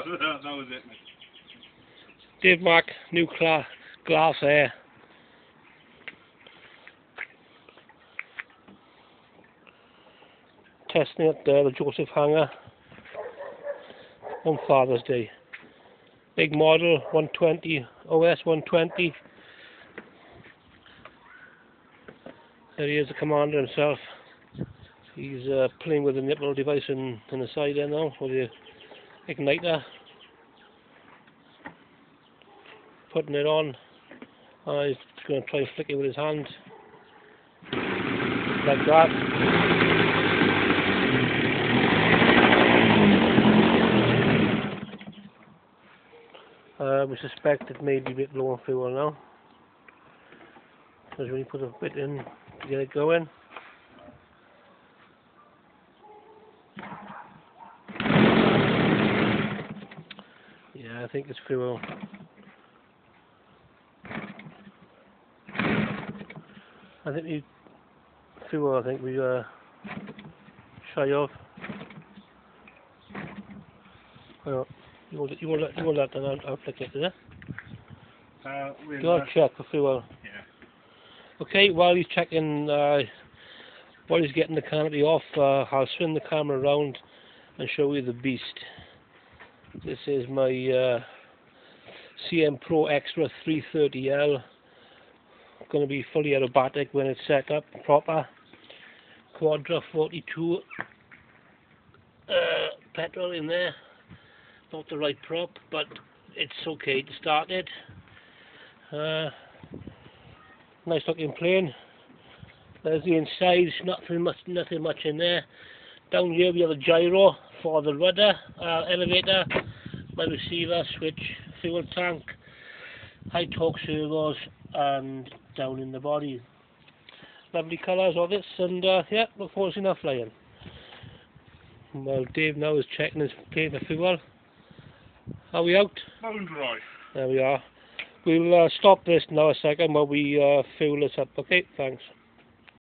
that was it, mate. Dave Mack, new glass air. Testing it there, the Joseph Hanger on Father's Day. Big model, 120, OS 120. There he is, the commander himself. He's playing with the nipple device in the side there now, with the igniter. Putting it on. He's going to try and flick it with his hand. Like that. We suspect it may be a bit low on fuel now. Because when you put a bit in to get it going. Yeah, I think it's fuel. I think we shy of. Well, you want that then I'll flick it, is it? Go check for fuel. Yeah. Okay, while he's checking, while he's getting the canopy off, I'll swing the camera around and show you the beast. This is my CM Pro Extra 330L. Going to be fully aerobatic when it's set up proper. Quadra 42 petrol in there. Not the right prop, but it's okay to start it. Nice looking plane. There's the inside. Nothing much in there. Down here we have a gyro for the rudder, elevator, my receiver, switch, fuel tank, high torque servos, and down in the body. Lovely colours of this, and yeah, look forward to enough flying. Well, Dave now is checking his plane for fuel. Are we out? Bone dry. There we are. We'll stop this now a second while we fuel this up. Okay, thanks.